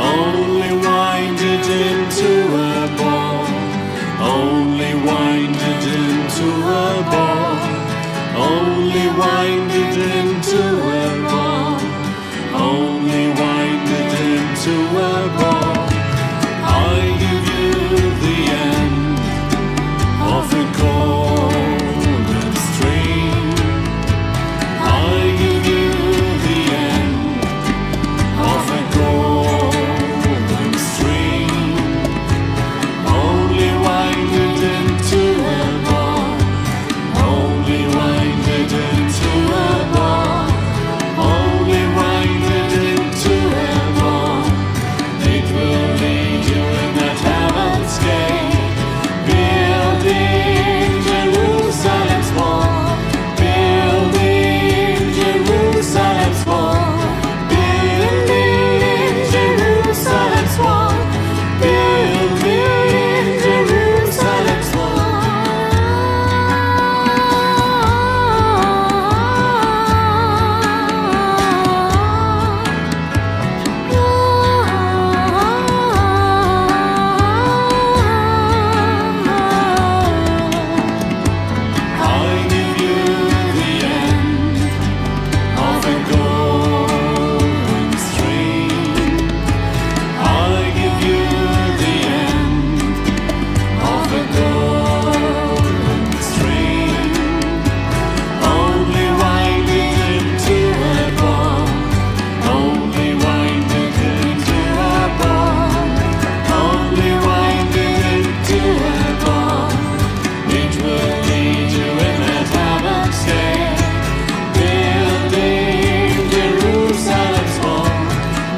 Only wind it into a ball. Only wind it into a ball. Only wind it into a ball. Only wind it into a ball. I give you the end of a golden string. I give you the end of a golden string. Only wind it into a ball. Only wind it into a ball. Only wind it into a ball. It will lead you in that heaven's gate, building Jerusalem's wall, building Jerusalem's wall, building Jerusalem's wall, building Jerusalem's I give you the end of a golden string. I give you the end of a golden string. Only wind it into a ball. Only wind it into a ball. Only wind it into a ball. It will lead you in that heaven's gate, building Jerusalem's wall,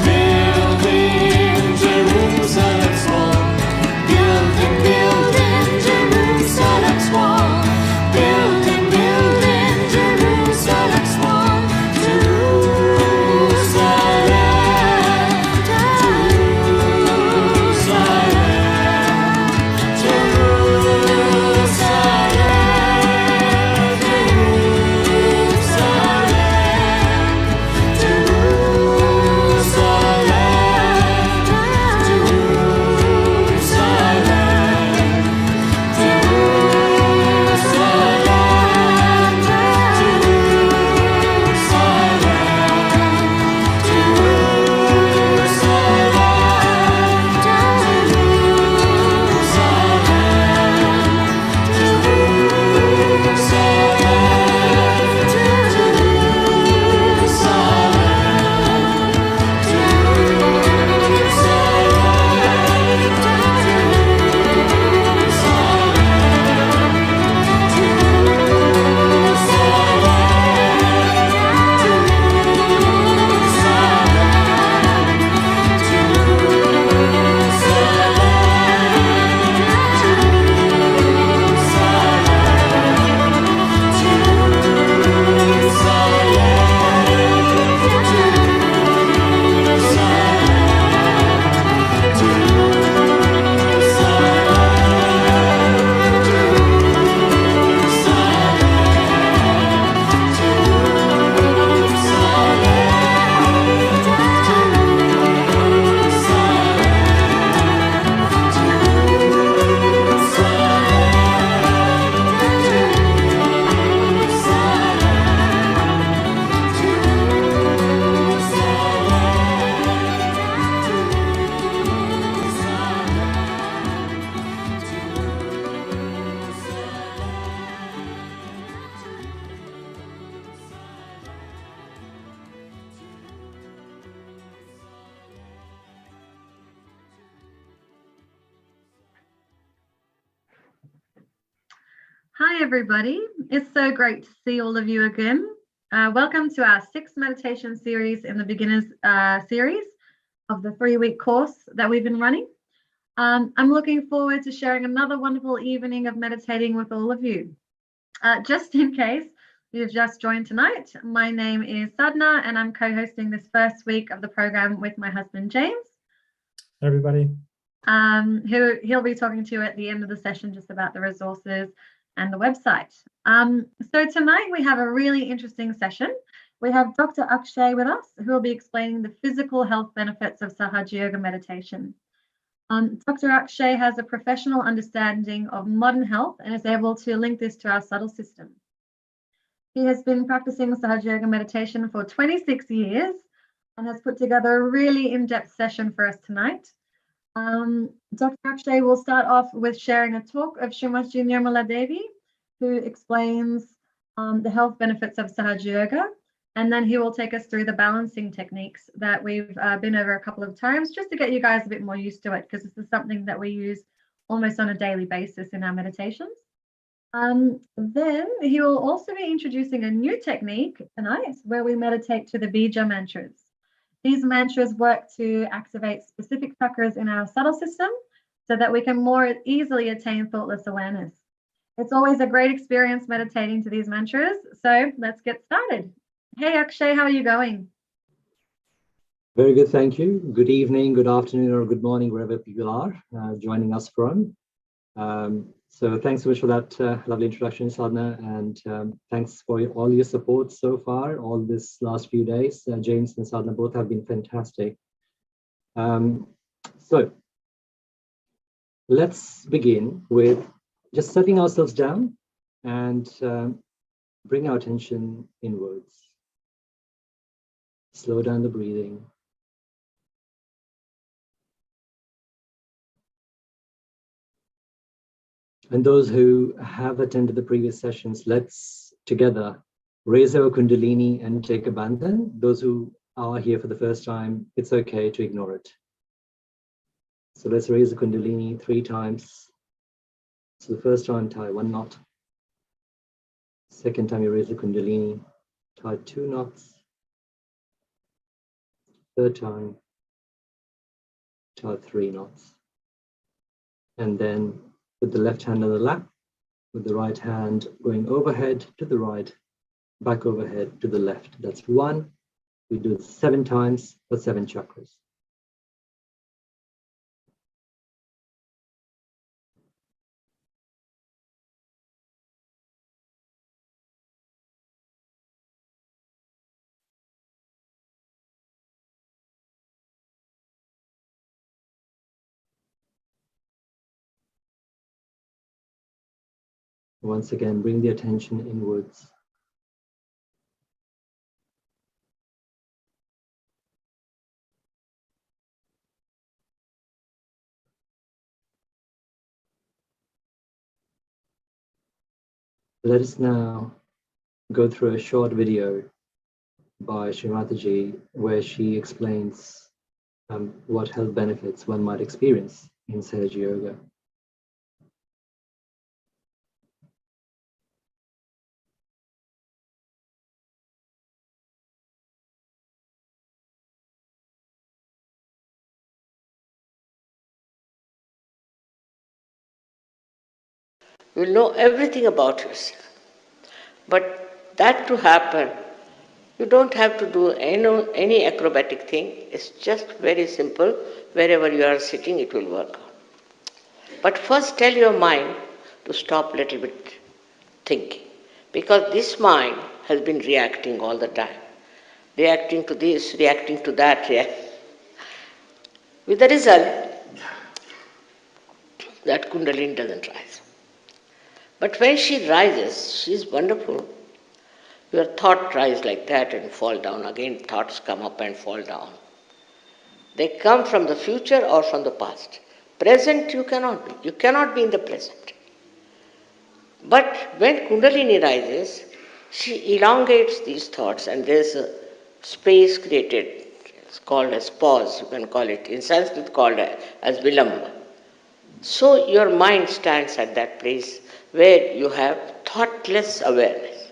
building Jerusalem's wall, building Jerusalem's wall, building Jerusalem's wall, Hi everybody, it's so great to see all of you again. Welcome to our 6th meditation series in the beginners series of the 3-week course that we've been running. I'm looking forward to sharing another wonderful evening of meditating with all of you. Just in case you've just joined tonight, my name is Sadhna and I'm co-hosting this first week of the program with my husband James. Hey everybody. Who he'll be talking to at the end of the session just about the resources and the website. So tonight we have a really interesting session We have Dr. Akshay with us, who will be explaining the physical health benefits of Sahaja Yoga meditation. Dr. Akshay has a professional understanding of modern health and is able to link this to our subtle system. He has been practicing Sahaja Yoga meditation for 26 years and has put together a really in-depth session for us tonight. Dr. Akshay will start off with sharing a talk of Srimati Nirmala Devi, who explains the health benefits of Sahaja Yoga, and then he will take us through the balancing techniques that we've been over a couple of times, just to get you guys a bit more used to it, because this is something that we use almost on a daily basis in our meditations. Then he will also be introducing a new technique tonight where we meditate to the Bija mantras. These mantras work to activate specific chakras in our subtle system so that we can more easily attain thoughtless awareness. It's always a great experience meditating to these mantras, so let's get started. Hey Akshay, how are you going? Very good, thank you. Good evening, good afternoon, or good morning, wherever people are joining us from. So thanks so much for that lovely introduction, Sadhana, and thanks for all your support so far, all this last few days. James and Sadhana both have been fantastic. So let's begin with just setting ourselves down and bring our attention inwards. Slow down the breathing. And those who have attended the previous sessions, let's together raise our Kundalini and take a bandhan. Those who are here for the first time, it's okay to ignore it. So let's raise the Kundalini 3 times. So the first time, tie 1 knot. Second time you raise the Kundalini, tie 2 knots. Third time, tie 3 knots. And then with the left hand on the lap, with the right hand going overhead to the right, back overhead to the left. That's 1. We do it 7 times for 7 chakras. Once again, bring the attention inwards. Let us now go through a short video by Srimataji where she explains what health benefits one might experience in Sahaja Yoga. You will know everything about yourself. But that to happen, you don't have to do any acrobatic thing. It's just very simple. Wherever you are sitting, it will work out. But first tell your mind to stop a little bit thinking. Because this mind has been reacting all the time. Reacting to this, reacting to that. With the result that Kundalini doesn't rise. But when she rises, she is wonderful. Your thought rise like that and fall down. Again, thoughts come up and fall down. They come from the future or from the past. Present you cannot be. You cannot be in the present. But when Kundalini rises, she elongates these thoughts and there's a space created. It's called as pause, you can call it. In Sanskrit called as vilamba. So your mind stands at that place where you have thoughtless awareness.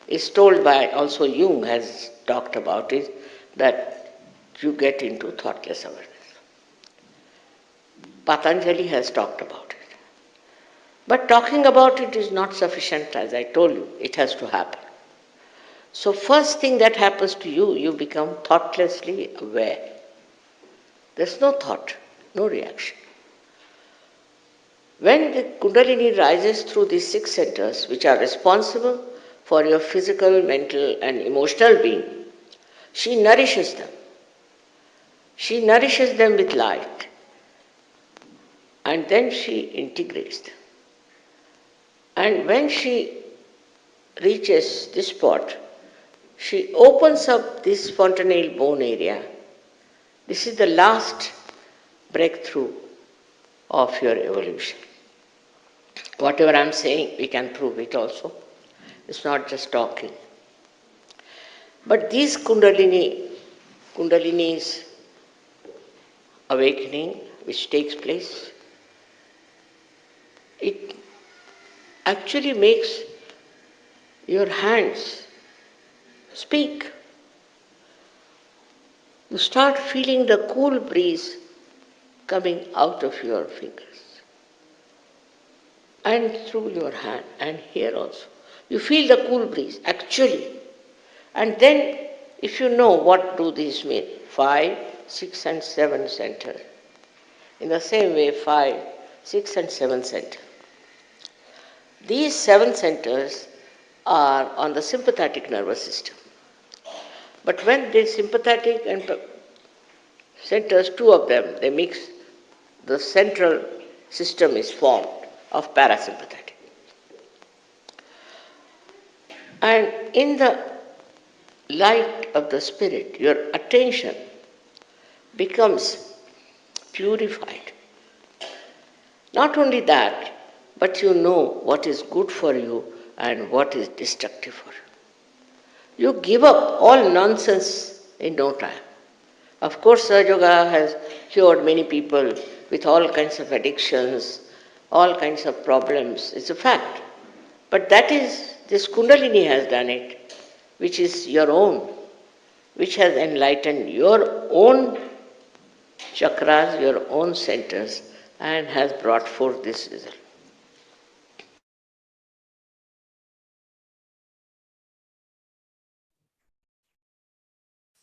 It's told by, also Jung has talked about it, that you get into thoughtless awareness. Patanjali has talked about it. But talking about it is not sufficient, as I told you, it has to happen. So first thing that happens to you, you become thoughtlessly aware. There's no thought, no reaction. When the Kundalini rises through these 6 centers, which are responsible for your physical, mental, and emotional being. She nourishes them. She nourishes them with light, and then she integrates them. And when she reaches this spot, she opens up this fontanelle bone area. This is the last breakthrough of your evolution. Whatever I'm saying, we can prove it also. It's not just talking. But these Kundalini's awakening, which takes place, it actually makes your hands speak. You start feeling the cool breeze coming out of your fingers and through your hand, and here also. You feel the cool breeze, actually. And then, if you know what do these mean, 5, 6, and 7 center. In the same way, 5, 6, and 7 center. These 7 centers are on the sympathetic nervous system. But when the sympathetic and centers, 2 of them, they mix, the central system is formed of parasympathetic. And in the light of the spirit, your attention becomes purified. Not only that, but you know what is good for you and what is destructive for you. You give up all nonsense in no time. Of course, Sahaja Yoga has cured many people with all kinds of addictions, all kinds of problems. It's a fact. But that is, this Kundalini has done it, which is your own, which has enlightened your own chakras, your own centers, and has brought forth this result.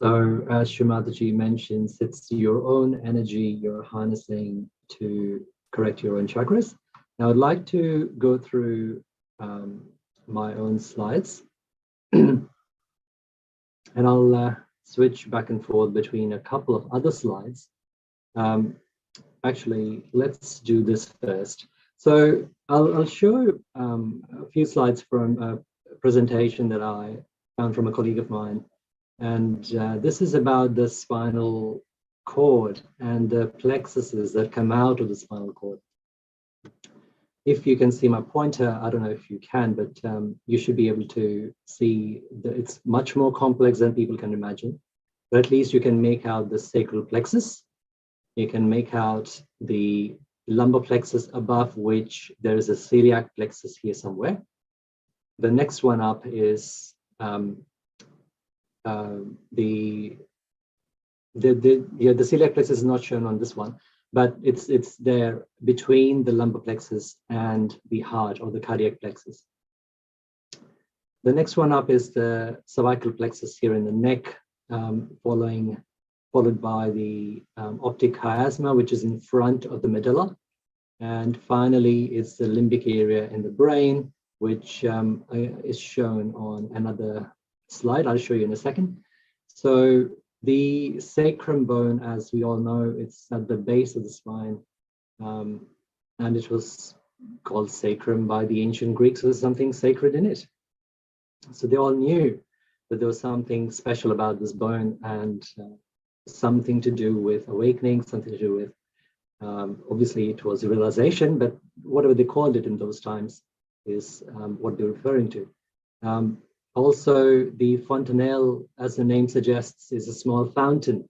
So as Shrimataji mentions, it's your own energy you're harnessing to correct your own chakras. Now I'd like to go through my own slides and I'll switch back and forth between a couple of other slides. Actually, let's do this first. So I'll show a few slides from a presentation that I found from a colleague of mine. And this is about the spinal cord and the plexuses that come out of the spinal cord. If you can see my pointer, I don't know if you can, but you should be able to see that it's much more complex than people can imagine. But at least you can make out the sacral plexus. You can make out the lumbar plexus, above which there is a celiac plexus here somewhere. The next one up is the celiac plexus is not shown on this one, but it's there between the lumbar plexus and the heart or the cardiac plexus. The next one up is the cervical plexus here in the neck, followed by the optic chiasma, which is in front of the medulla. And finally, it's the limbic area in the brain, which is shown on another slide. I'll show you in a second. So the sacrum bone, as we all know, it's at the base of the spine, and it was called sacrum by the ancient Greeks. So there's something sacred in it. So they all knew that there was something special about this bone, and something to do with awakening, something to do with, obviously it was a realization, but whatever they called it in those times is what they're referring to. Also, the fontanelle, as the name suggests, is a small fountain.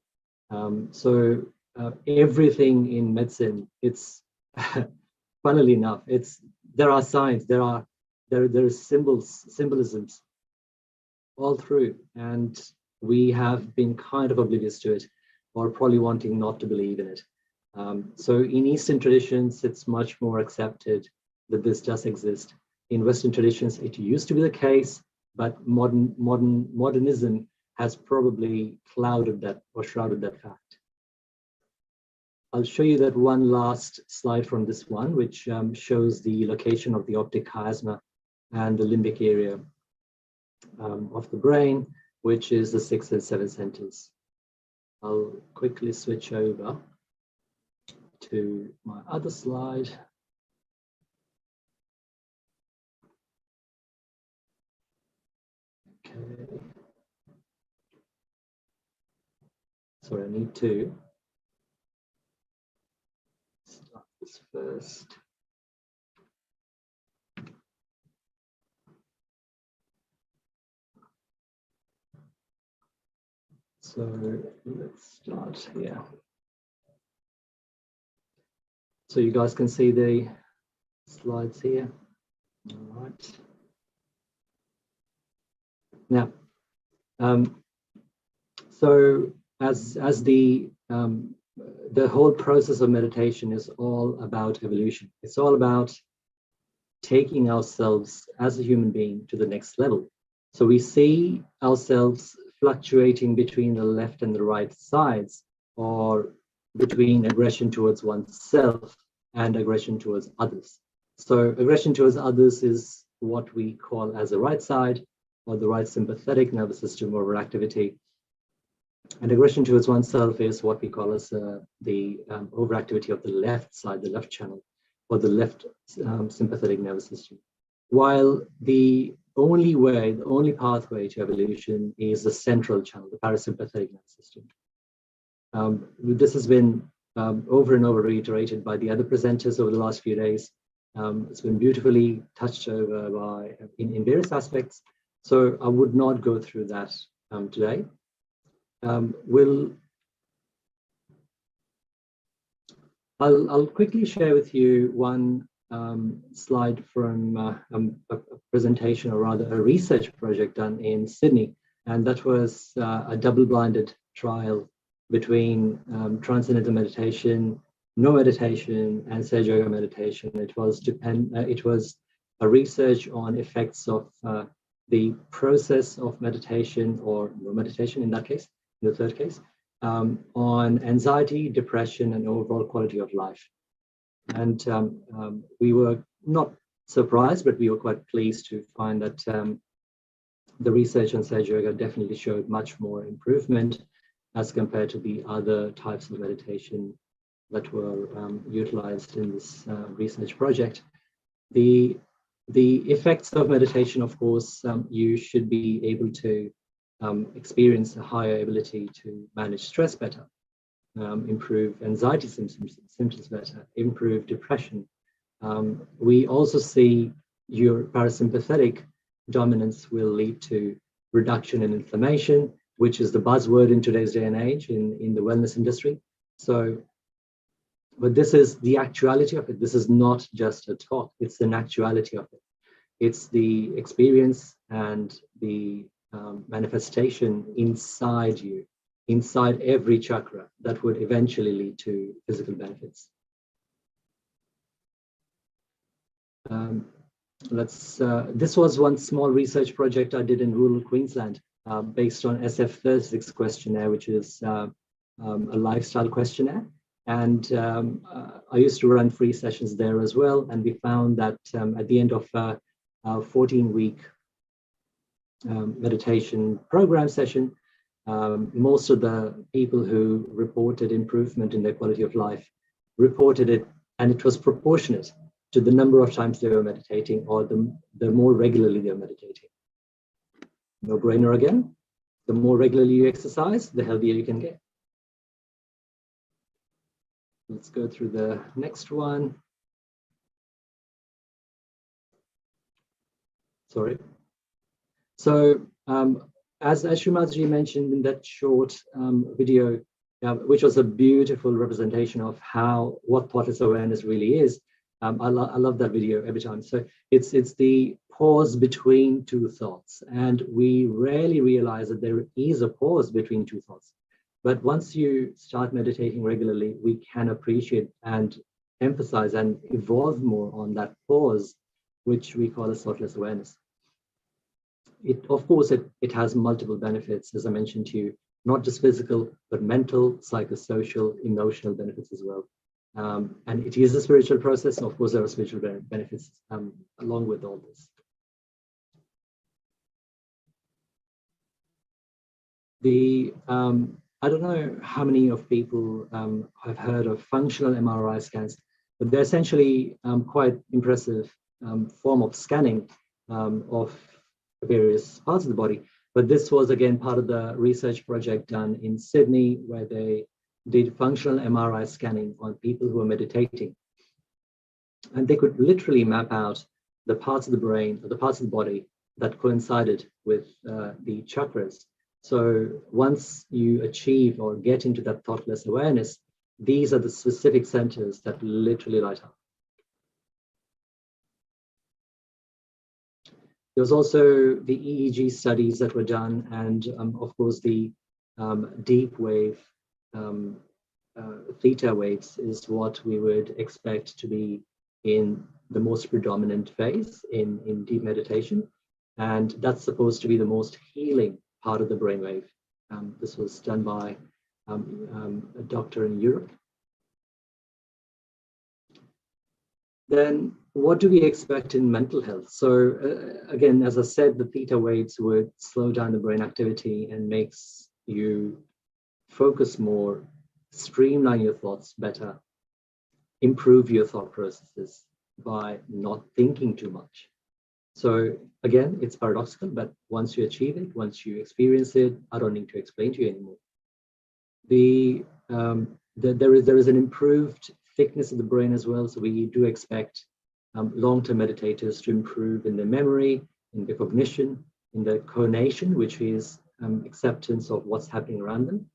Everything in medicine, it's funnily enough, there are signs, there are symbolisms all through, and we have been kind of oblivious to it, or probably wanting not to believe in it. So in Eastern traditions, it's much more accepted that this does exist. In Western traditions, it used to be the case, but modernism has probably clouded that or shrouded that fact. I'll show you that one last slide from this one, which shows the location of the optic chiasma and the limbic area. of the brain, which is the 6 and 7 centers. I'll quickly switch over to my other slide. Okay. Sorry, I need to start this first. So let's start here. So you guys can see the slides here. All right. Now, so as the whole process of meditation is all about evolution. It's all about taking ourselves as a human being to the next level. So we see ourselves fluctuating between the left and the right sides, or between aggression towards oneself and aggression towards others. So aggression towards others is what we call as the right side, or the right sympathetic nervous system overactivity. And aggression towards oneself is what we call as the overactivity of the left side, the left channel, or the left sympathetic nervous system. While the only pathway to evolution is the central channel, the parasympathetic nervous system. This has been over and over reiterated by the other presenters over the last few days. It's been beautifully touched over in various aspects. So I would not go through that today. I'll quickly share with you one slide from a presentation, or rather a research project done in Sydney, and that was a double-blinded trial between transcendental meditation, no meditation, and Sage Yoga meditation. It was a research on effects of the process of meditation, or no meditation in that case, in the third case, on anxiety, depression, and overall quality of life. And we were not surprised, but we were quite pleased to find that the research on Sage Yoga definitely showed much more improvement as compared to the other types of meditation that were utilized in this research project. The effects of meditation, of course, you should be able to experience a higher ability to manage stress better, improve anxiety symptoms better, improve depression. We also see your parasympathetic dominance will lead to reduction in inflammation, which is the buzzword in today's day and age in the wellness industry. So, but this is the actuality of it. This is not just a talk, it's an actuality of it. It's the experience and the manifestation inside you, inside every chakra, that would eventually lead to physical benefits. This was one small research project I did in rural Queensland, based on SF36 questionnaire, which is a lifestyle questionnaire. And I used to run free sessions there as well. And we found that at the end of a 14-week meditation program session, most of the people who reported improvement in their quality of life reported it, and it was proportionate to the number of times they were meditating, or the more regularly they were meditating. No brainer again. The more regularly you exercise, the healthier you can get. Let's go through the next one. Sorry. So as Srimadji mentioned in that short video, which was a beautiful representation of what thoughtless awareness really is, I love that video every time. So it's the pause between two thoughts, and we rarely realize that there is a pause between two thoughts. But once you start meditating regularly, we can appreciate and emphasize and evolve more on that pause, which we call as thoughtless awareness. Of course, it has multiple benefits, as I mentioned to you, not just physical, but mental, psychosocial, emotional benefits as well. And it is a spiritual process. Of course, there are spiritual benefits along with all this. I don't know how many of people have heard of functional MRI scans, but they're essentially quite impressive form of scanning of various parts of the body. But this was again part of the research project done in Sydney, where they did functional MRI scanning on people who were meditating. And they could literally map out the parts of the brain or the parts of the body that coincided with the chakras. So once you achieve or get into that thoughtless awareness, these are the specific centers that literally light up. There was also the EEG studies that were done, and of course the deep wave theta waves is what we would expect to be in the most predominant phase in deep meditation. And that's supposed to be the most healing part of the brainwave. This was done by a doctor in Europe. Then what do we expect in mental health? So again, as I said, the theta waves would slow down the brain activity and makes you focus more, streamline your thoughts better, improve your thought processes by not thinking too much. So again, it's paradoxical, but once you achieve it, once you experience it, I don't need to explain to you anymore. There is an improved thickness of the brain as well. So we do expect long-term meditators to improve in their memory, in their cognition, in their conation, which is acceptance of what's happening around them,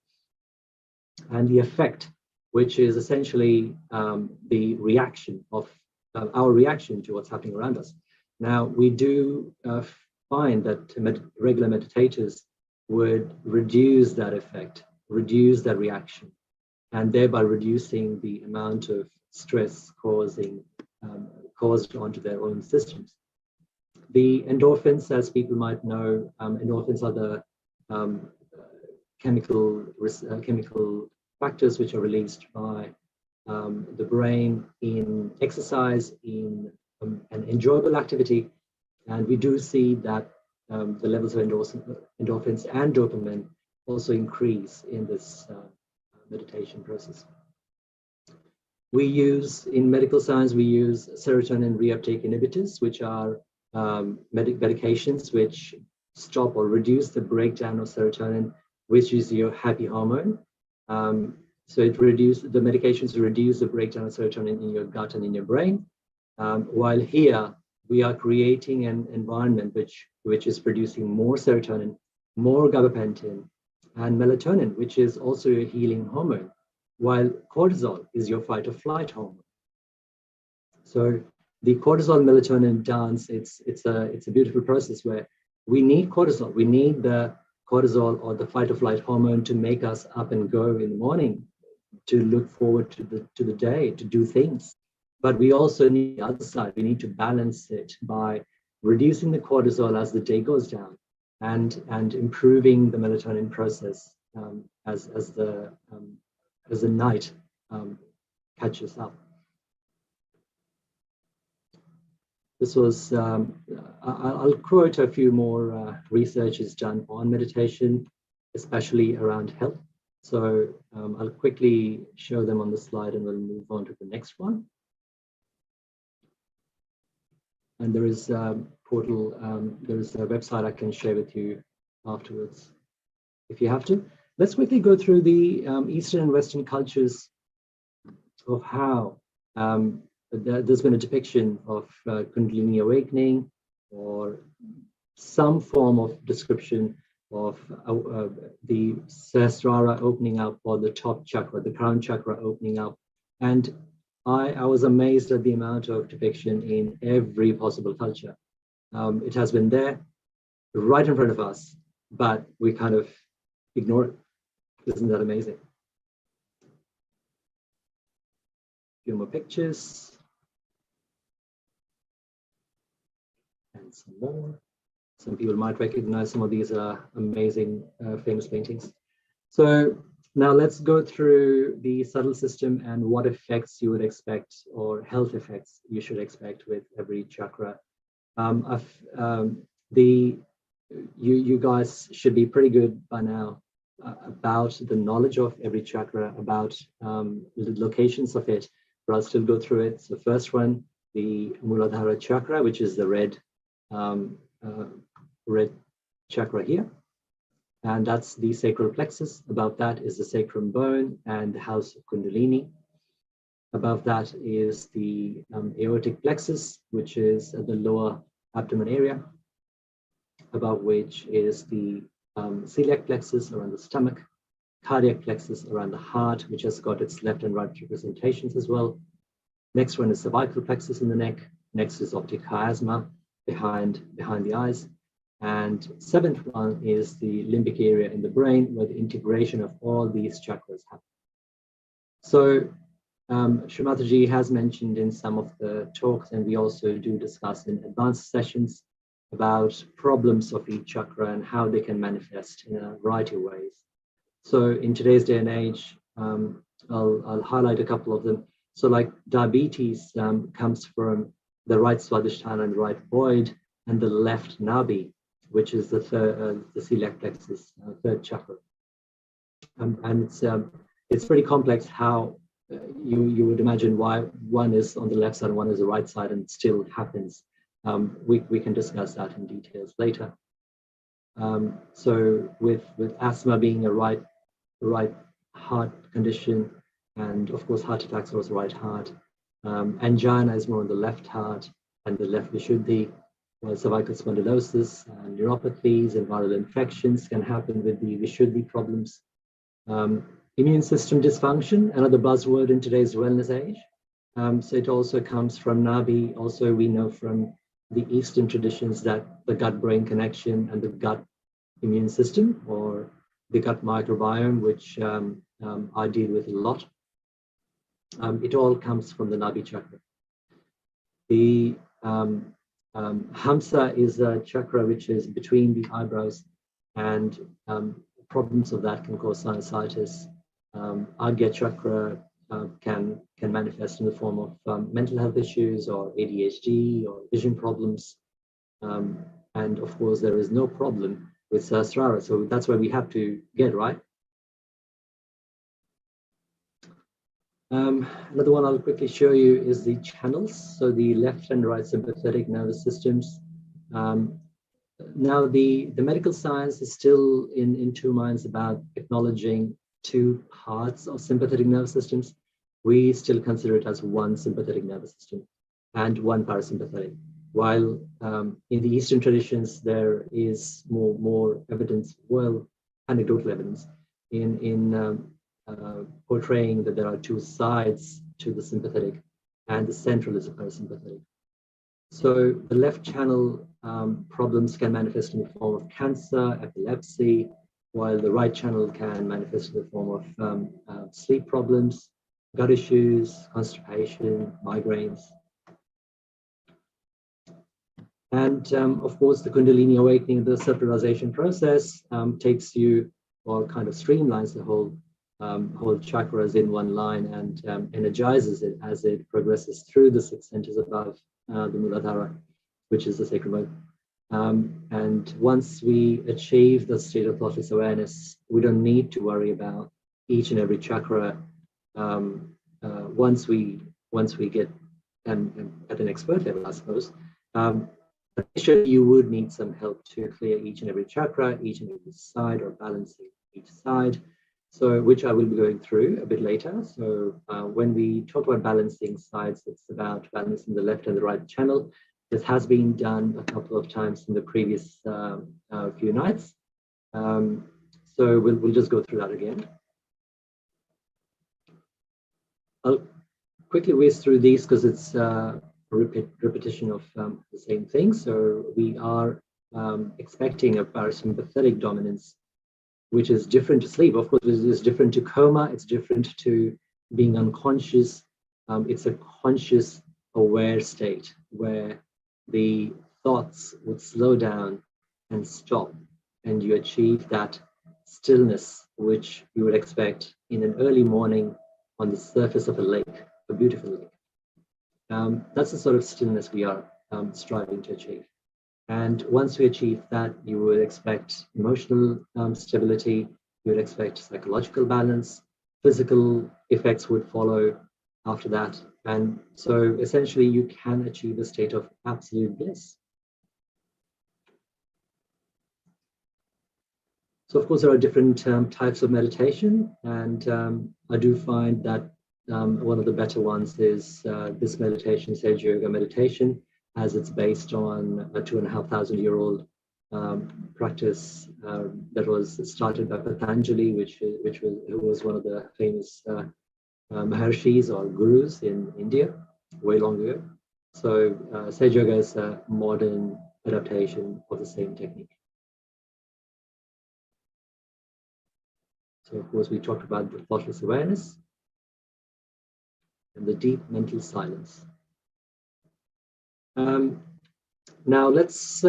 and the effect, which is essentially the reaction of our reaction to what's happening around us. Now, we do find that regular meditators would reduce that effect, reduce that reaction, and thereby reducing the amount of stress caused onto their own systems. The endorphins, as people might know, endorphins are the chemical factors which are released by the brain in exercise, in an enjoyable activity, and we do see that the levels of endorphins and dopamine also increase in this meditation process. We use, in medical science, we use serotonin reuptake inhibitors, which are medications which stop or reduce the breakdown of serotonin, which is your happy hormone. So the medications reduce the breakdown of serotonin in your gut and in your brain. While here, we are creating an environment which is producing more serotonin, more gabapentin, and melatonin, which is also a healing hormone, while cortisol is your fight or flight hormone. So the cortisol melatonin dance, it's a beautiful process where we need cortisol. We need the cortisol or the fight or flight hormone to make us up and go in the morning, to look forward to the day, to do things. But we also need the other side. We need to balance it by reducing the cortisol as the day goes down, and improving the melatonin process as the night catches up. This was I'll quote a few more researches done on meditation, especially around health. So I'll quickly show them on the slide, and we'll move on to the next one. And there is a portal, there is a website I can share with you afterwards, if you have to. Let's quickly go through the Eastern and Western cultures of how there's been a depiction of Kundalini awakening, or some form of description of the Sahasrara opening up, or the top chakra, the crown chakra opening up. And I was amazed at the amount of depiction in every possible culture. It has been there right in front of us, but we kind of ignore it. Isn't that amazing? A few more pictures. And some more. Some people might recognize some of these amazing famous paintings. So now let's go through the subtle system and what effects you would expect, or health effects you should expect with every chakra. You guys should be pretty good by now about the knowledge of every chakra, about the locations of it, but I'll still go through it. So first one, the Muladhara chakra, which is the red chakra here. And that's the sacral plexus. Above that is the sacrum bone and the house of Kundalini. Above that is the aortic plexus, which is at the lower abdomen area, above which is the celiac plexus around the stomach, cardiac plexus around the heart, which has got its left and right representations as well. Next one is cervical plexus in the neck. Next is optic chiasma behind the eyes. And seventh one is the limbic area in the brain, where the integration of all these chakras happen. So Shri Mataji has mentioned in some of the talks, and we also do discuss in advanced sessions about problems of each chakra and how they can manifest in a variety of ways. So in today's day and age, I'll highlight a couple of them. So like diabetes comes from the right swadhisthana and the right void and the left nabi, which is the celiac plexus, third chakra. And it's pretty complex how you would imagine why one is on the left side and one is the right side, and it still happens. We can discuss that in details later. So with asthma being a right heart condition, and of course heart attacks are also right heart. Angina is more on the left heart and the left vishuddhi. Well, cervical spondylosis, neuropathies, and viral infections can happen with the vishuddhi problems. Immune system dysfunction, another buzzword in today's wellness age. So it also comes from nabi. Also, we know from the Eastern traditions that the gut-brain connection and the gut immune system, or the gut microbiome, which I deal with a lot, it all comes from the nabi chakra. The Hamsa is a chakra which is between the eyebrows, and problems of that can cause sinusitis. Agya chakra can manifest in the form of mental health issues or ADHD or vision problems. And of course, there is no problem with Sahasrara, so that's why we have to get right. Another one I'll quickly show you is the channels, so the left and right sympathetic nervous systems. Now the medical science is still in two minds about acknowledging two parts of sympathetic nervous systems. We still consider it as one sympathetic nervous system and one parasympathetic. While in the Eastern traditions, there is more evidence, well, anecdotal evidence in portraying that there are two sides to the sympathetic, and the central is the parasympathetic. So the left channel problems can manifest in the form of cancer, epilepsy, while the right channel can manifest in the form of sleep problems, gut issues, constipation, migraines. And of course, the Kundalini awakening, the self-realization process takes you, or kind of streamlines the whole chakras in one line and energizes it as it progresses through the 6 centers above the Muladhara, which is the sacral mode. And once we achieve the state of thoughtless awareness, we don't need to worry about each and every chakra. Once we get at an expert level, I suppose. Initially, you would need some help to clear each and every chakra, each and every side, or balancing each side. So, which I will be going through a bit later. So when we talk about balancing sides, it's about balancing the left and the right channel. This has been done a couple of times in the previous few nights. So we'll just go through that again. I'll quickly whiz through these because it's a repetition of the same thing. So we are expecting a parasympathetic dominance, which is different to sleep. Of course, it's different to coma. It's different to being unconscious. It's a conscious, aware state where the thoughts would slow down and stop, and you achieve that stillness, which you would expect in an early morning on the surface of a lake, a beautiful lake. That's the sort of stillness we are striving to achieve. And once we achieve that, you would expect emotional stability, you would expect psychological balance, physical effects would follow after that. And so essentially you can achieve a state of absolute bliss. So of course there are different types of meditation, and I do find that one of the better ones is this meditation, Sage Yoga meditation, as it's based on a 2,500-year-old practice that was started by Patanjali, who was one of the famous Maharshis or gurus in India way long ago. So Sage Yoga is a modern adaptation of the same technique. So of course we talked about the thoughtless awareness and the deep mental silence. Now let's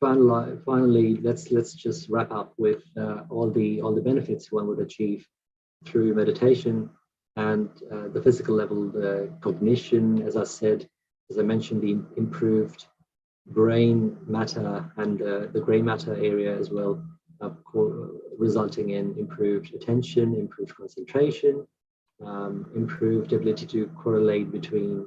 finally let's just wrap up with all the benefits one would achieve through meditation, and the physical level, the cognition, as I mentioned, the improved brain matter and the gray matter area as well, resulting in improved attention, improved concentration, improved ability to correlate between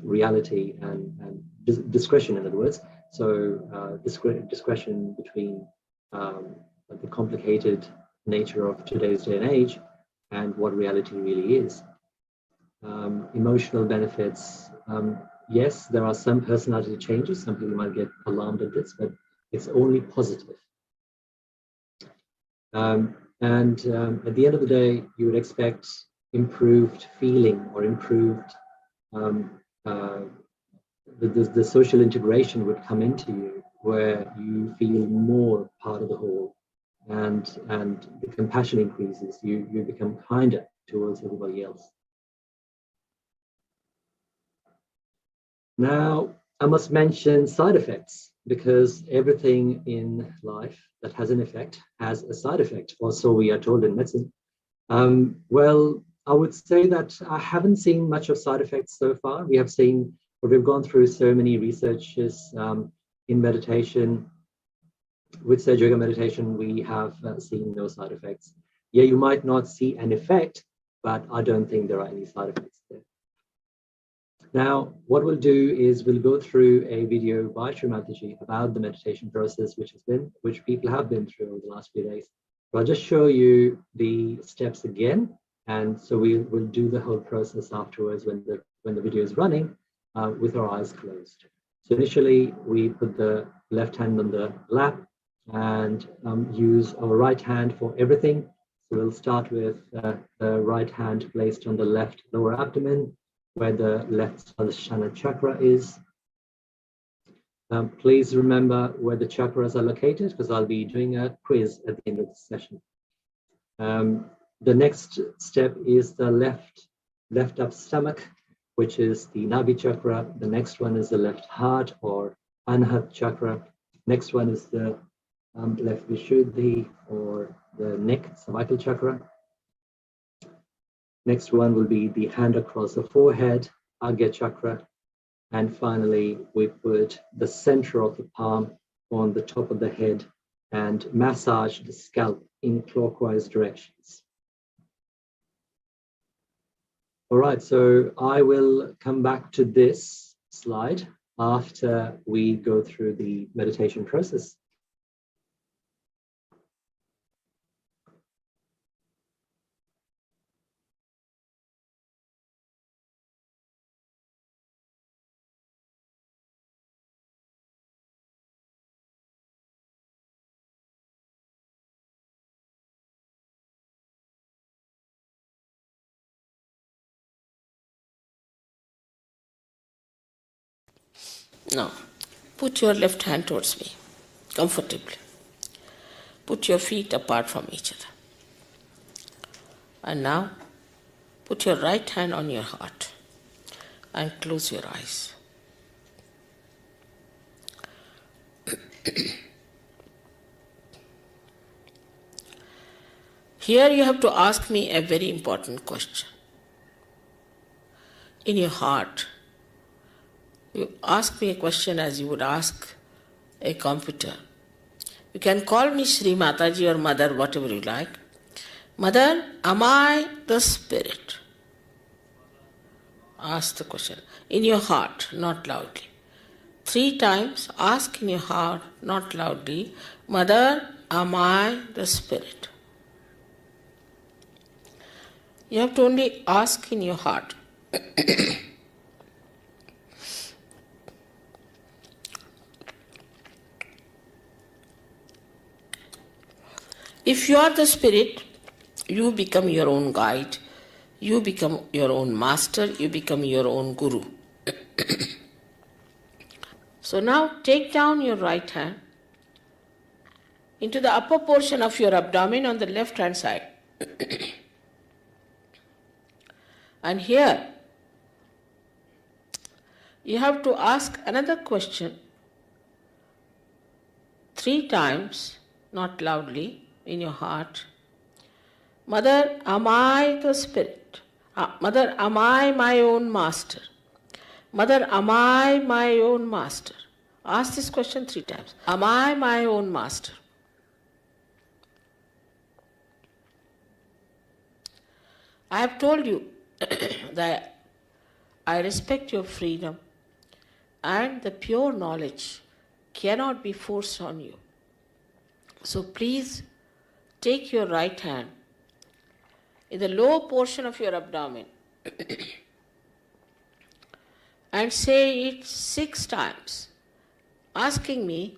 reality and discretion, in other words. So discretion between the complicated nature of today's day and age and what reality really is. Emotional benefits. Yes, there are some personality changes. Some people might get alarmed at this, but it's only positive. And at the end of the day, you would expect improved feeling or improved, the social integration would come into you, where you feel more part of the whole, and the compassion increases. You become kinder towards everybody else. Now, I must mention side effects, because everything in life that has an effect has a side effect, or so we are told in medicine. Well, I would say that I haven't seen much of side effects so far. We've gone through so many researches in meditation. With Sage Yoga meditation, we have seen no side effects. Yeah, you might not see an effect, but I don't think there are any side effects there. Now, what we'll do is we'll go through a video by Sri Mataji about the meditation process, which people have been through over the last few days. So I'll just show you the steps again, and so we'll do the whole process afterwards when the video is running, with our eyes closed. So initially, we put the left hand on the lap and use our right hand for everything. So we'll start with the right hand placed on the left lower abdomen, where the left Swadhisthana chakra is. Please remember where the chakras are located, because I'll be doing a quiz at the end of the session. The next step is the left up stomach, which is the Nabhi chakra. The next one is the left heart or Anhat chakra. Next one is the left Vishuddhi or the neck, cervical chakra. Next one will be the hand across the forehead, Agya chakra. And finally, we put the center of the palm on the top of the head and massage the scalp in clockwise directions. All right, so I will come back to this slide after we go through the meditation process. Now, put your left hand towards me, comfortably. Put your feet apart from each other. And now, put your right hand on your heart and close your eyes. Here you have to ask me a very important question. In your heart, you ask me a question as you would ask a computer. You can call me Shri Mataji or Mother, whatever you like. Mother, am I the spirit? Ask the question in your heart, not loudly. 3 times ask in your heart, not loudly. Mother, am I the spirit? You have to only ask in your heart. If you are the spirit, you become your own guide, you become your own master, you become your own guru. So now take down your right hand into the upper portion of your abdomen on the left hand side. And here you have to ask another question 3 times, not loudly, in your heart. Mother, am I the spirit? Mother, am I my own master? Mother, am I my own master? Ask this question 3 times. Am I my own master? I have told you that I respect your freedom and the pure knowledge cannot be forced on you. So please take your right hand in the lower portion of your abdomen and say it 6 times, asking me,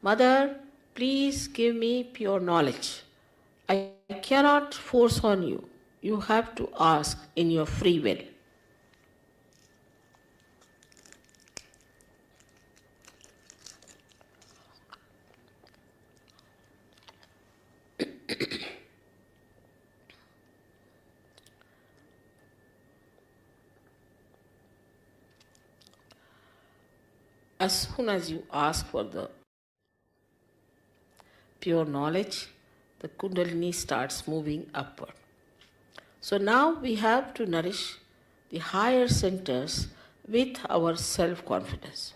Mother, please give me pure knowledge. I cannot force on you. You have to ask in your free will. As soon as you ask for the pure knowledge, the Kundalini starts moving upward. So now we have to nourish the higher centers with our self-confidence.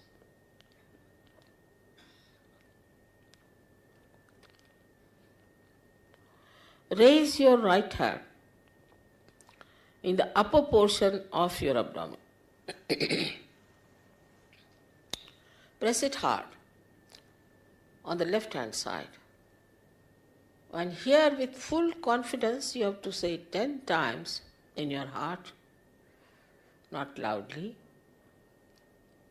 Raise your right hand in the upper portion of your abdomen. Press it hard on the left hand side. And here with full confidence you have to say 10 times in your heart, not loudly.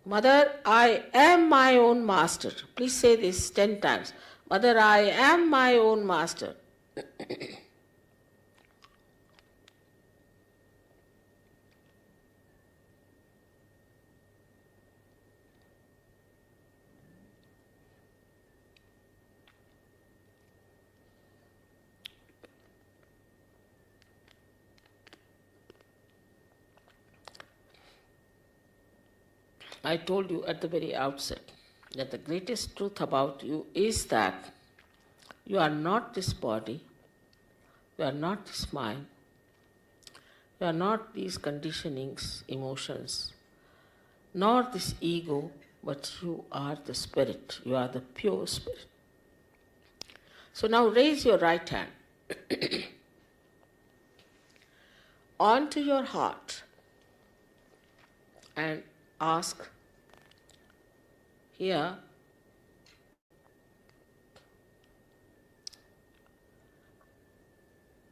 Mother, I am my own master. Please say this 10 times. Mother, I am my own master. I told you at the very outset that the greatest truth about you is that you are not this body, you are not this mind, you are not these conditionings, emotions, nor this ego, but you are the spirit, you are the pure spirit. So now raise your right hand onto your heart and ask here,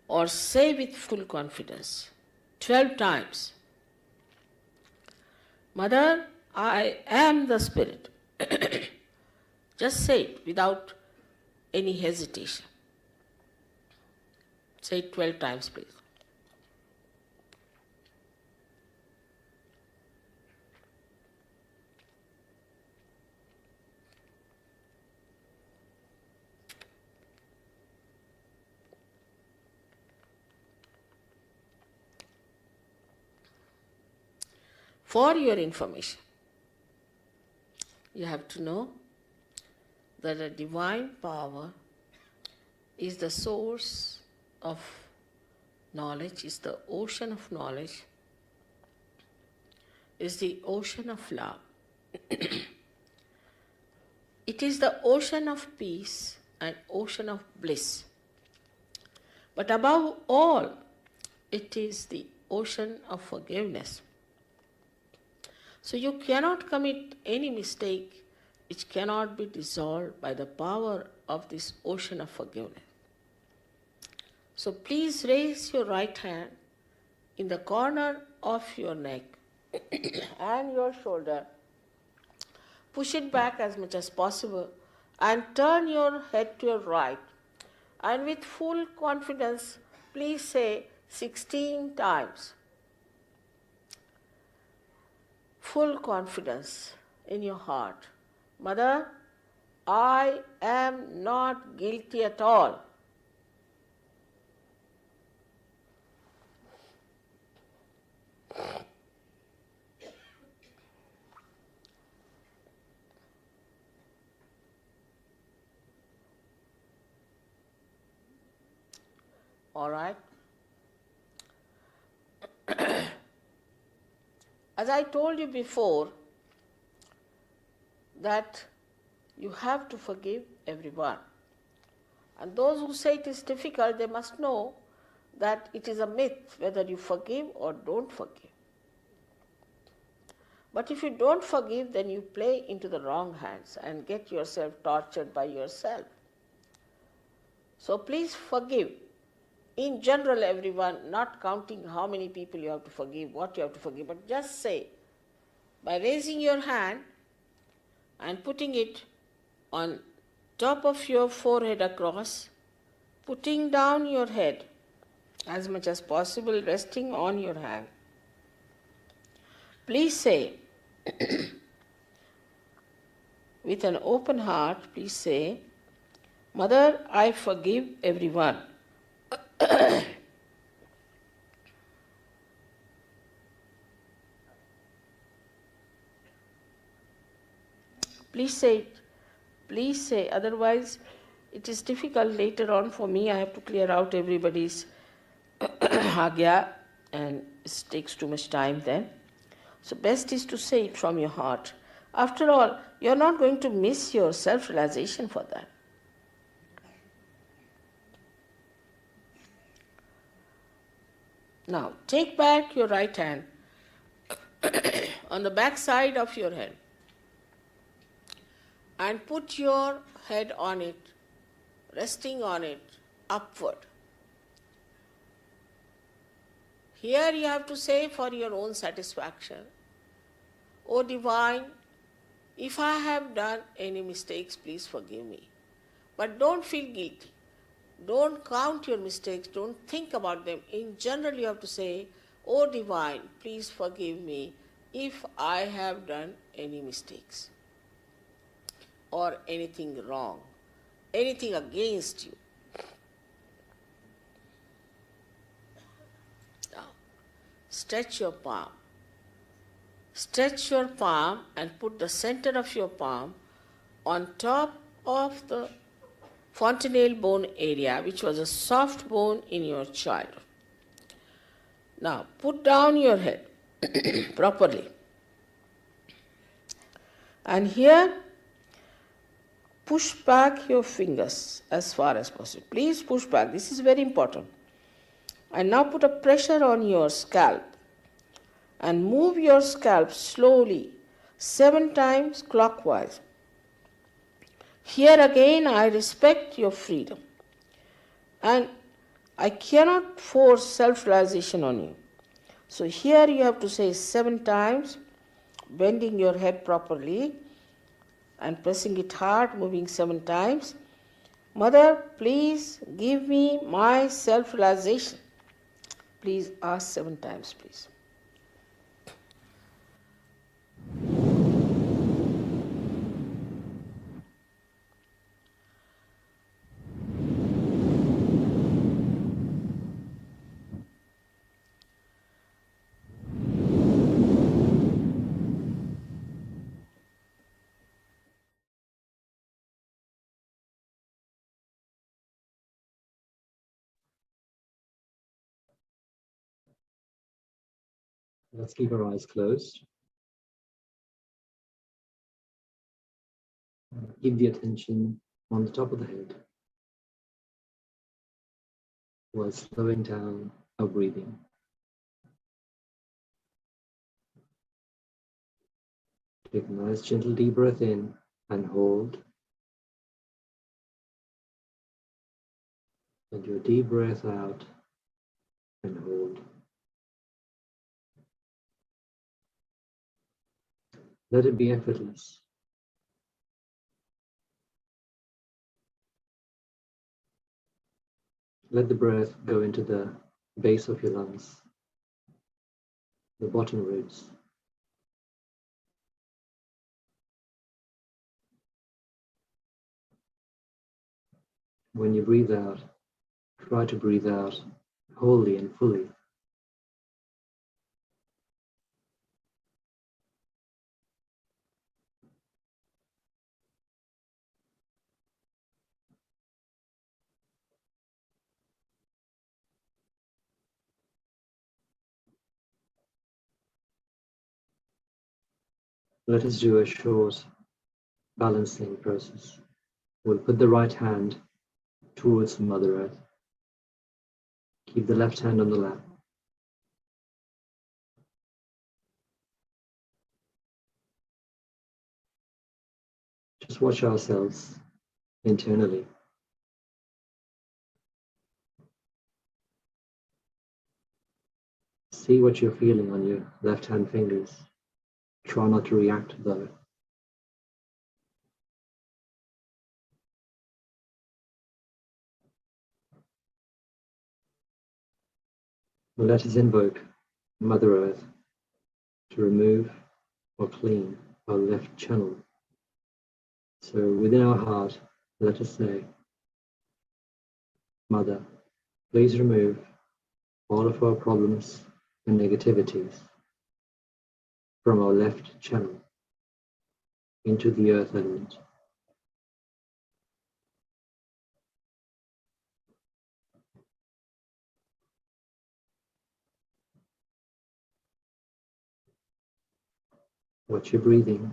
or say with full confidence 12 times, Mother, I am the spirit. Just say it without any hesitation. Say it 12 times, please. For your information, you have to know that a divine power is the source of knowledge, is the ocean of knowledge, is the ocean of love. It is the ocean of peace and ocean of bliss. But above all, it is the ocean of forgiveness. So you cannot commit any mistake which cannot be dissolved by the power of this ocean of forgiveness. So please raise your right hand in the corner of your neck and your shoulder. Push it back as much as possible and turn your head to your right. And with full confidence, please say 16 times. Full confidence in your heart. Mother, I am not guilty at all. All right. As I told you before, that you have to forgive everyone. And those who say it is difficult, they must know that it is a myth whether you forgive or don't forgive. But if you don't forgive, then you play into the wrong hands and get yourself tortured by yourself. So please forgive. In general, everyone, not counting how many people you have to forgive, what you have to forgive, but just say, by raising your hand and putting it on top of your forehead across, putting down your head as much as possible, resting on your hand. Please say, with an open heart, please say, Mother, I forgive everyone. Please say it. Please say, otherwise it is difficult later on for me. I have to clear out everybody's agya and it takes too much time then. So best is to say it from your heart. After all, you are not going to miss your self-realization for that. Now, take back your right hand on the back side of your head and put your head on it, resting on it, upward. Here you have to say for your own satisfaction, O Divine, if I have done any mistakes, please forgive me. But don't feel guilty. Don't count your mistakes, don't think about them. In general, you have to say, O Divine, please forgive me if I have done any mistakes or anything wrong, anything against you. Now, stretch your palm. Stretch your palm and put the center of your palm on top of the fontanelle bone area, which was a soft bone in your childhood. Now, put down your head properly. And here, push back your fingers as far as possible. Please push back. This is very important. And now put a pressure on your scalp and move your scalp slowly 7 times clockwise. Here again, I respect your freedom and I cannot force self-realization on you. So here you have to say 7 times, bending your head properly and pressing it hard, moving 7 times. Mother, please give me my self-realization. Please ask 7 times, please. Let's keep our eyes closed. Keep the attention on the top of the head while slowing down our breathing. Take a nice gentle deep breath in and hold. And your deep breath out and hold. Let it be effortless. Let the breath go into the base of your lungs, the bottom ribs. When you breathe out, try to breathe out wholly and fully. Let us do a short balancing process. We'll put the right hand towards Mother Earth. Keep the left hand on the lap. Just watch ourselves internally. See what you're feeling on your left hand fingers. Try not to react though. Let us invoke Mother Earth to remove or clean our left channel. So within our heart, let us say, Mother, please remove all of our problems and negativities from our left channel into the earth element. Watch your breathing.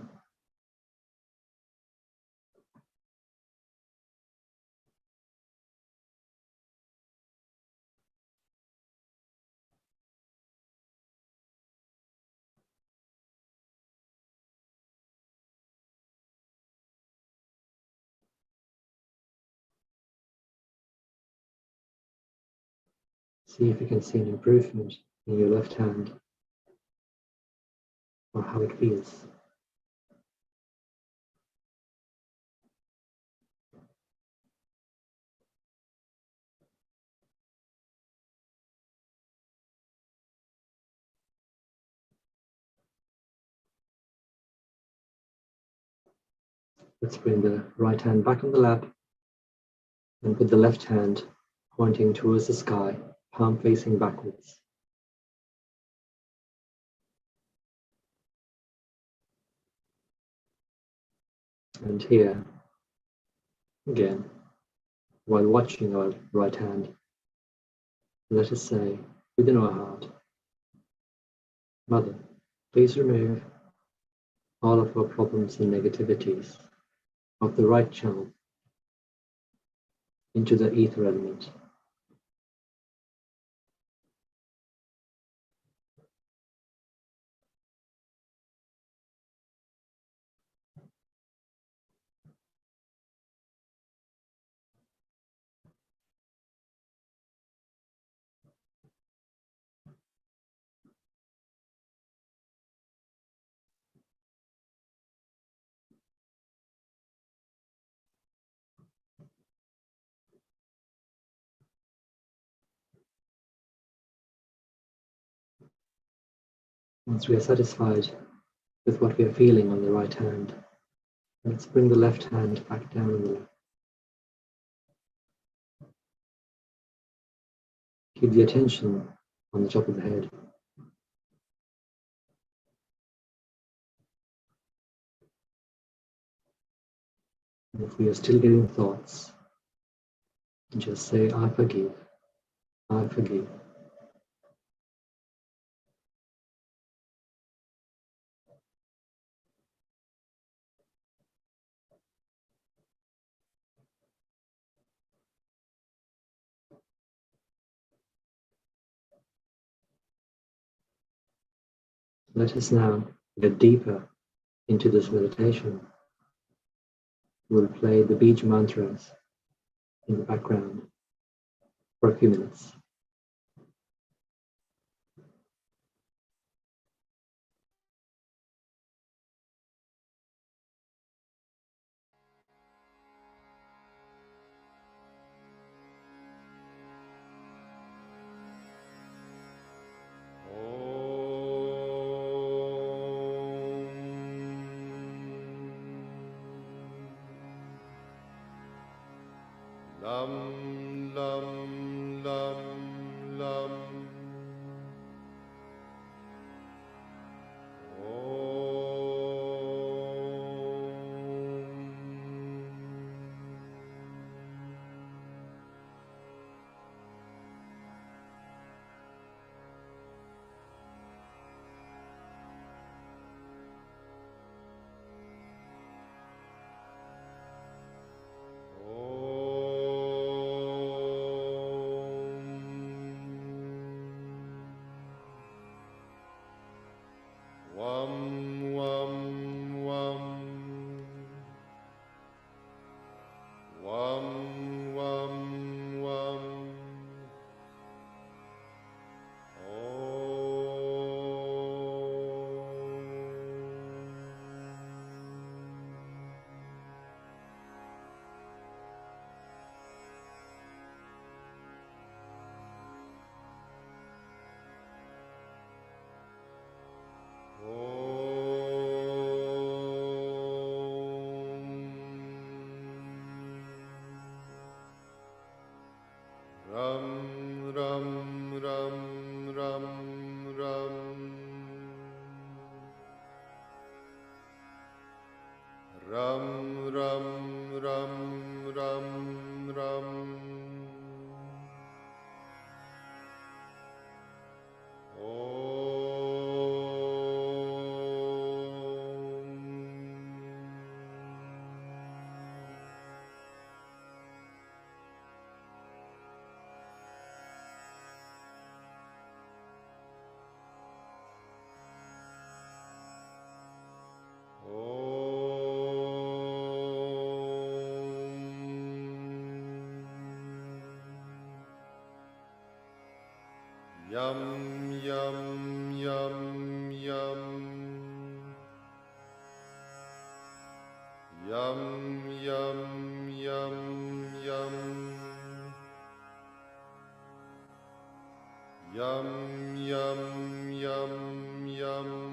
See if you can see an improvement in your left hand or how it feels. Let's bring the right hand back on the lap and put the left hand pointing towards the sky, palm facing backwards. And here, again, while watching our right hand, let us say within our heart, Mother, please remove all of our problems and negativities of the right channel into the ether element. Once we are satisfied with what we are feeling on the right hand, let's bring the left hand back down on the lap. Keep the attention on the top of the head. And if we are still getting thoughts, just say, I forgive, I forgive. Let us now get deeper into this meditation. We'll play the Beej mantras in the background for a few minutes. Lam, lam, lam, lam. Wam, wam, wam. Wam, wam, wam. Ram, ram, ram, ram, ram. Ram, ram, ram, ram, ram. Yum, yum, yum, yum. Yum, yum, yum, yum. Yum, yum, yum, yum.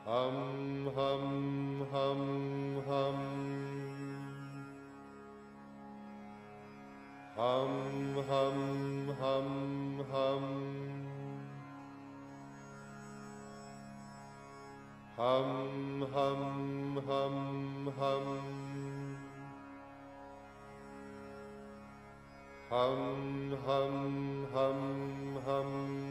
Hum, hum, hum, hum. Hum, hum, hum, hum. Hum, hum, hum, hum. Hum, hum, hum, hum.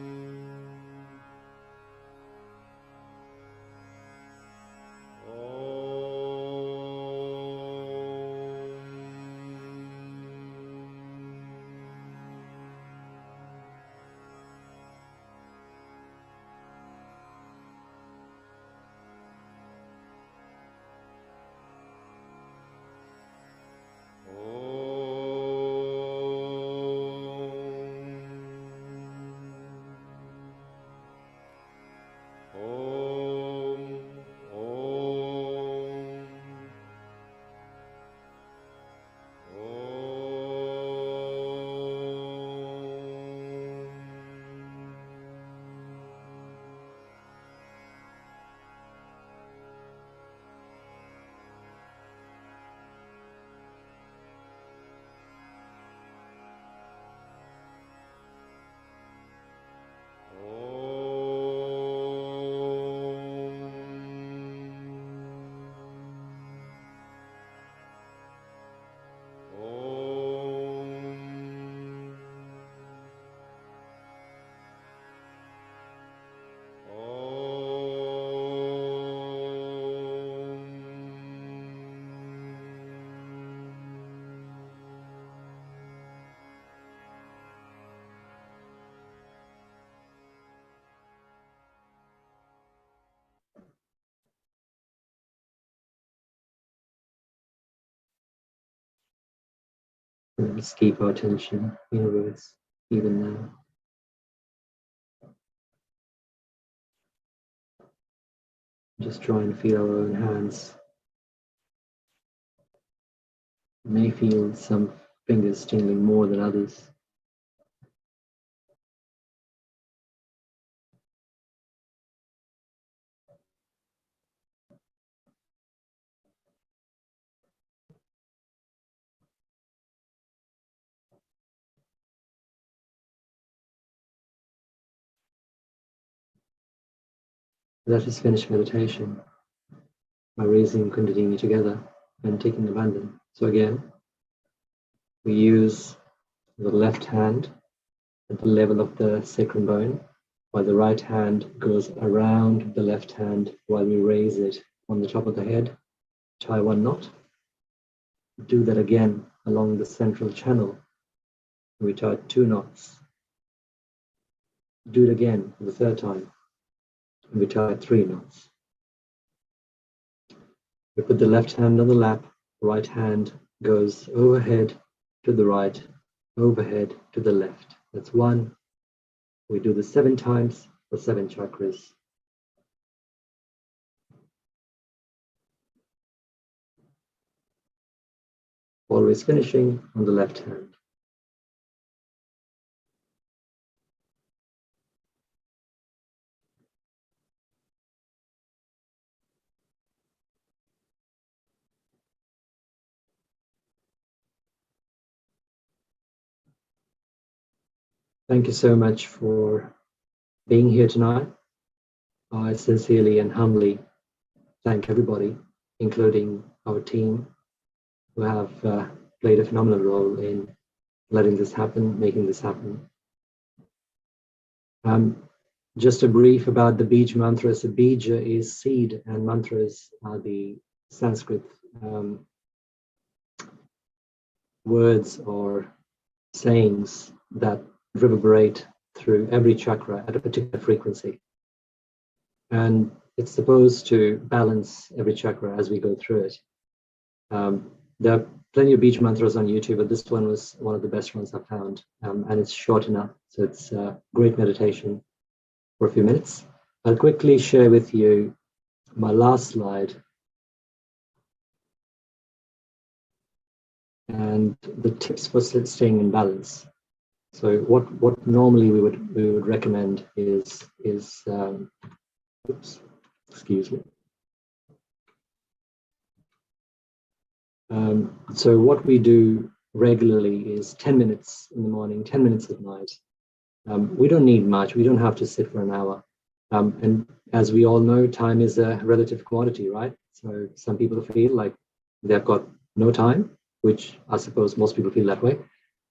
Let's keep our attention inwards even now. Just try and feel our own hands. You may feel some fingers tingling more than others. Let us finish meditation by raising Kundalini together and taking abandon. So again, we use the left hand at the level of the sacrum bone, while the right hand goes around the left hand while we raise it on the top of the head. Tie one knot. Do that again along the central channel. We tie 2 knots. Do it again for the 3rd time. And we tie 3 knots. We put the left hand on the lap, right hand goes overhead to the right, overhead to the left. That's 1. We do this 7 times for 7 chakras. Always finishing on the left hand. Thank you so much for being here tonight. I sincerely and humbly thank everybody, including our team, who have played a phenomenal role in letting this happen, making this happen. Just a brief about the Bij mantras. The Bija is seed, and mantras are the Sanskrit words or sayings that reverberate through every chakra at a particular frequency. And it's supposed to balance every chakra as we go through it. There are plenty of Bij mantras on YouTube, but this one was one of the best ones I've found. And it's short enough, so it's great meditation for a few minutes. I'll quickly share with you my last slide and the tips for staying in balance. So what normally we would recommend is oops, excuse me. So what we do regularly is 10 minutes in the morning, 10 minutes at night. We don't need much. We don't have to sit for an hour. And as we all know, time is a relative commodity, right? So some people feel like they've got no time, which I suppose most people feel that way.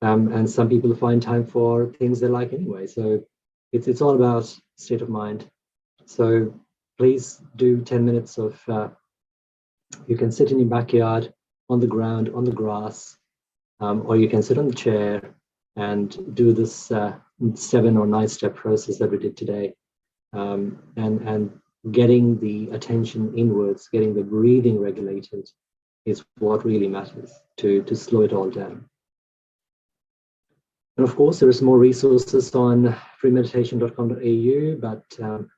And some people find time for things they like anyway. So it's all about state of mind. So please do 10 minutes of, you can sit in your backyard, on the ground, on the grass, or you can sit on the chair and do this 7 or 9 step process that we did today. And getting the attention inwards, getting the breathing regulated is what really matters to slow it all down. And of course, there's more resources on freemeditation.com.au, but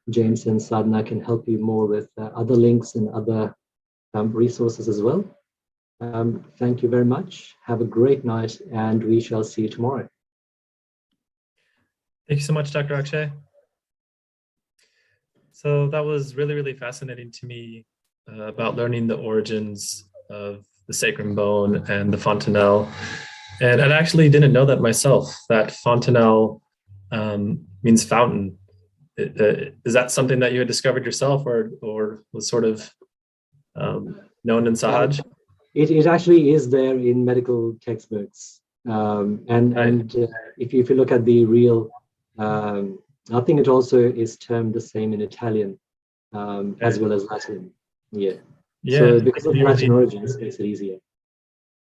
James and Sadhana can help you more with other links and other resources as well. Thank you very much. Have a great night, and we shall see you tomorrow. Thank you so much, Dr. Akshay. So that was really, really fascinating to me about learning the origins of the sacrum bone and the fontanelle. And I actually didn't know that myself, that fontanelle means fountain. Is that something that you had discovered yourself or was sort of known in Sahaj? It actually is there in medical textbooks. If you look at the real, I think it also is termed the same in Italian as well as Latin. Yeah. So because of Latin origins, it makes it easier.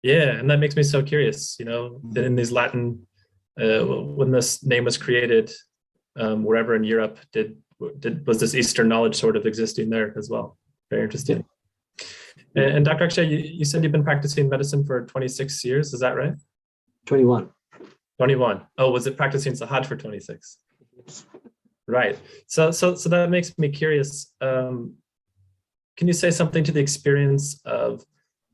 Yeah, and that makes me so curious, you know, in these Latin, when this name was created, wherever in Europe, was this Eastern knowledge sort of existing there as well? Very interesting. Yeah. And Dr. Akshay, you said you've been practicing medicine for 26 years, is that right? 21. 21. Oh, was it practicing Sahaj for 26? Right. So that makes me curious. Can you say something to the experience of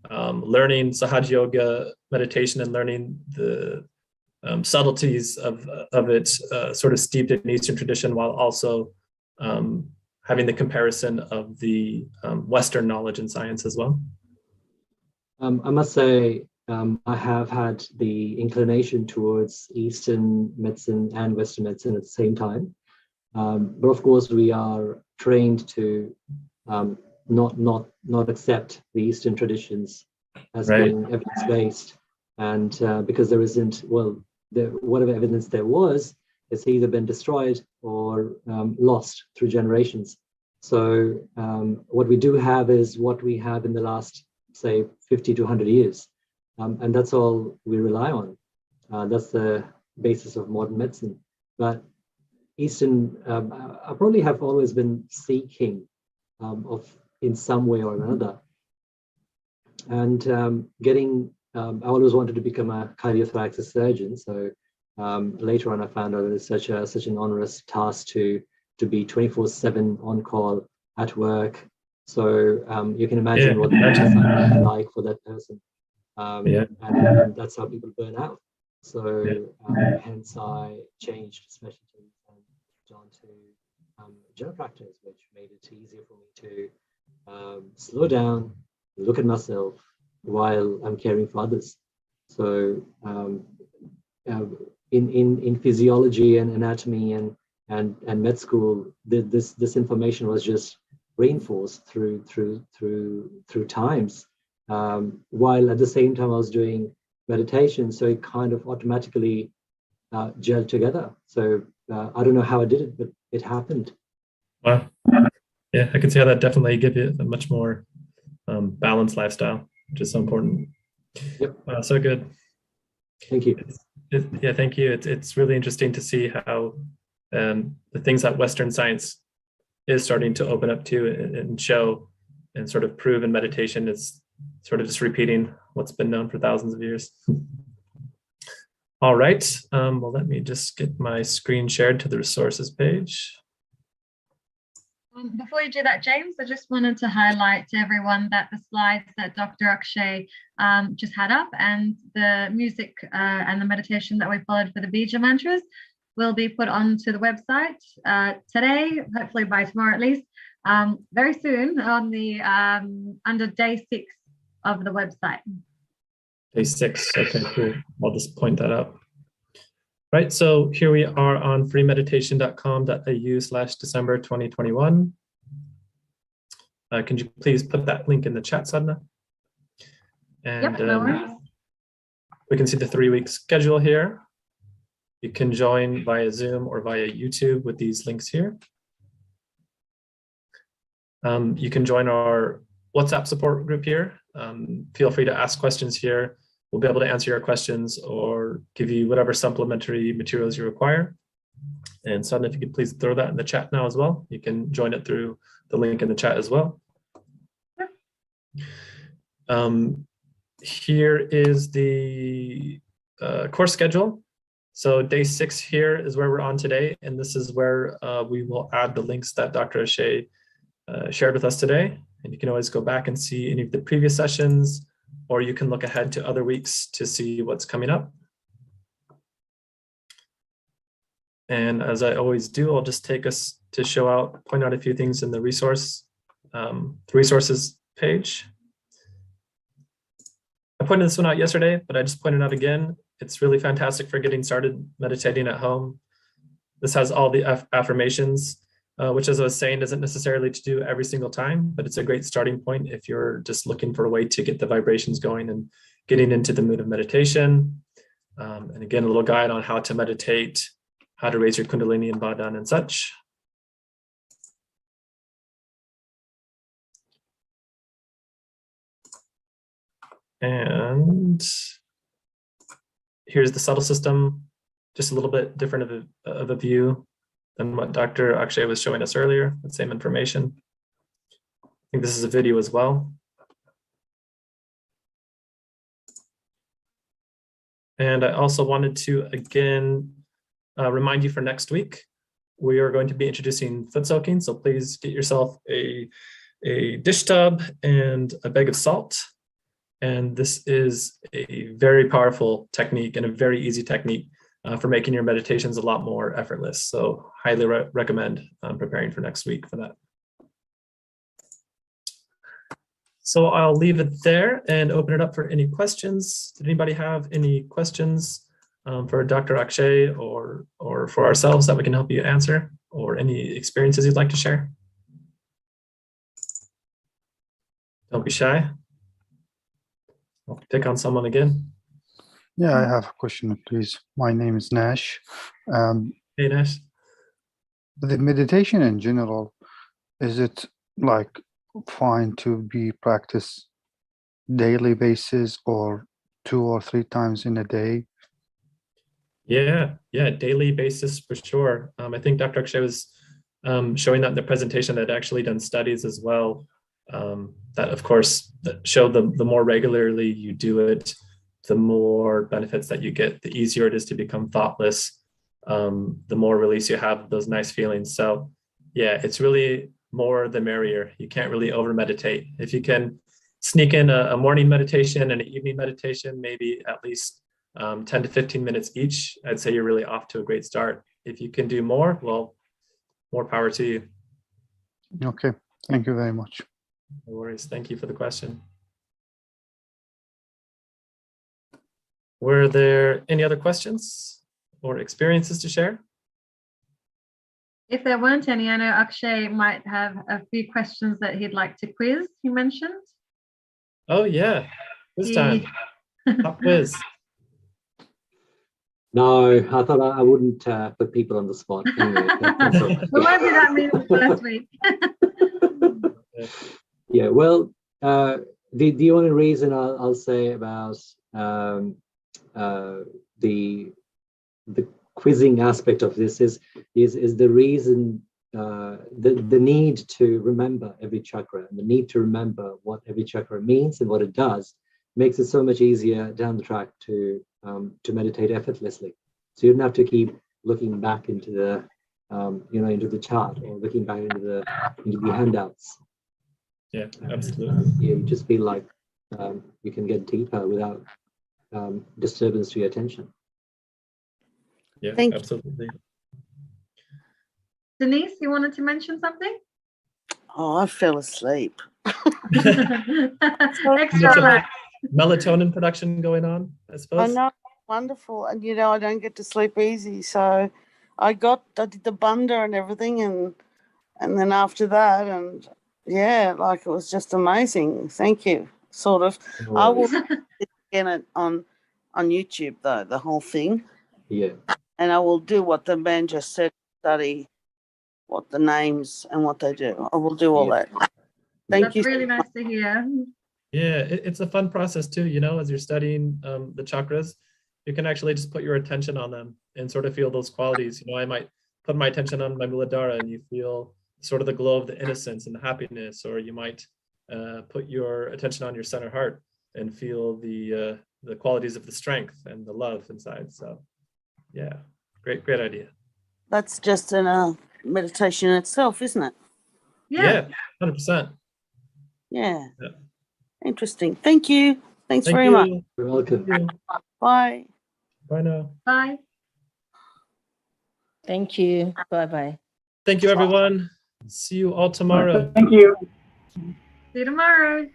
learning Sahaj Yoga meditation and learning the subtleties of it, sort of steeped in Eastern tradition, while also having the comparison of the Western knowledge and science as well? I must say, I have had the inclination towards Eastern medicine and Western medicine at the same time. But of course, we are trained to not accept the Eastern traditions as being evidence-based. And because there isn't, whatever evidence there was, it's either been destroyed or lost through generations. So what we do have is what we have in the last, say, 50 to 100 years. And that's all we rely on. That's the basis of modern medicine. But Eastern, I probably have always been seeking in some way or another. And I always wanted to become a cardiothoracic surgeon. So later on, I found out it was such an onerous task to be 24/7 on call at work. So you can imagine what that's like for that person. And that's how people burn out. So hence I changed specialties and on to general practice, which made it easier for me to slow down, look at myself while I'm caring for others. So in physiology and anatomy and med school, this information was just reinforced through times. While at the same time I was doing meditation, so it kind of automatically gelled together. So I don't know how I did it, but it happened. Wow. Yeah, I can see how that definitely give you a much more balanced lifestyle, which is so important. Yep. Wow, so good. Thank you. Yeah, thank you. It's really interesting to see how the things that Western science is starting to open up to and show and sort of prove in meditation is sort of just repeating what's been known for thousands of years. All right, well, let me just get my screen shared to the resources page. Before you do that, James, I just wanted to highlight to everyone that the slides that Dr. Akshay just had up and the music and the meditation that we followed for the Bija mantras will be put onto the website today, hopefully by tomorrow at least, very soon on the under day 6 of the website. Day 6, okay, cool. I'll just point that out. Right, so here we are on freemeditation.com.au/December 2021. Can you please put that link in the chat, Sadhna? And yep, no worries. We can see the 3-week schedule here. You can join via Zoom or via YouTube with these links here. You can join our WhatsApp support group here. Feel free to ask questions here. We'll be able to answer your questions or give you whatever supplementary materials you require. And Sadhna, if you could please throw that in the chat now as well. You can join it through the link in the chat as well. Here is the course schedule. So day 6 here is where we're on today. And this is where we will add the links that Dr. Akshay shared with us today. And you can always go back and see any of the previous sessions, or you can look ahead to other weeks to see what's coming up. And as I always do, I'll just take us to point out a few things in the resources page. I pointed this one out yesterday, but I just pointed out again. It's really fantastic for getting started meditating at home. This has all the affirmations, which, as I was saying, isn't necessarily to do every single time, but it's a great starting point if you're just looking for a way to get the vibrations going and getting into the mood of meditation. And again, a little guide on how to meditate, how to raise your Kundalini and Badan and such. And here's the subtle system, just a little bit different of a view than what Dr. Akshay was showing us earlier, the same information. I think this is a video as well. And I also wanted to again remind you for next week, we are going to be introducing foot soaking. So please get yourself a dish tub and a bag of salt. And this is a very powerful technique and a very easy technique for making your meditations a lot more effortless. So highly recommend preparing for next week for that. So I'll leave it there and open it up for any questions. Did anybody have any questions for Dr. Akshay or for ourselves that we can help you answer, or any experiences you'd like to share? Don't be shy. I'll pick on someone again. Yeah, I have a question, please. My name is Nash. Hey, Nash. The meditation in general, is it like fine to be practiced daily basis or 2 or 3 times in a day? Yeah, daily basis for sure. I think Dr. Akshay was showing that in the presentation. That actually done studies as well. That of course that showed the more regularly you do it, the more benefits that you get, the easier it is to become thoughtless, the more release you have of those nice feelings. So yeah, it's really more the merrier. You can't really over meditate. If you can sneak in a morning meditation and an evening meditation, maybe at least 10 to 15 minutes each, I'd say you're really off to a great start. If you can do more, well, more power to you. Okay, thank you very much. No worries. Thank you for the question. Were there any other questions or experiences to share? If there weren't any, I know Akshay might have a few questions that he'd like to quiz, you mentioned. Oh yeah, quiz time. Pop quiz. No, I thought I wouldn't put people on the spot. Anyway, We won't do that mean the first week. Yeah, well, the only reason I'll say about the quizzing aspect of this is the reason, the need to remember every chakra, and the need to remember what every chakra means and what it does makes it so much easier down the track to meditate effortlessly. So you don't have to keep looking back into the into the chart, or looking back into the handouts. Yeah, absolutely. You just feel like you can get deeper without disturbance to your attention. Yeah, Thank you. absolutely. Denise, you wanted to mention something? Oh, I fell asleep. Extra relax. Melatonin production going on, I I suppose. know, wonderful. And I don't get to sleep easy. So I did the bunda and everything, and then after that, and yeah, like it was just amazing. Thank you. Sort of. I will get it on YouTube though, the whole thing. Yeah. And I will do what the man just said, study what the names and what they do. I will do all that. Thank That's you. really nice to hear. Yeah, it's a fun process too, as you're studying the chakras, you can actually just put your attention on them and sort of feel those qualities. I might put my attention on my Muladhara and you feel sort of the glow of the innocence and the happiness, or you might put your attention on your center heart and feel the qualities of the strength and the love inside. So yeah, great idea. That's just a meditation in itself, isn't it? Yeah, 100%. Yeah. Yeah. Interesting. Thank you. Thanks Thank very you. much. You're welcome. Thank you. Bye. Bye now. Bye. Thank you. Bye-bye. Thank you, everyone. See you all tomorrow. Thank you. See you tomorrow.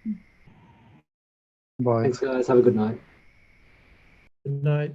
Bye. Thanks, guys. Have a good night. Good night.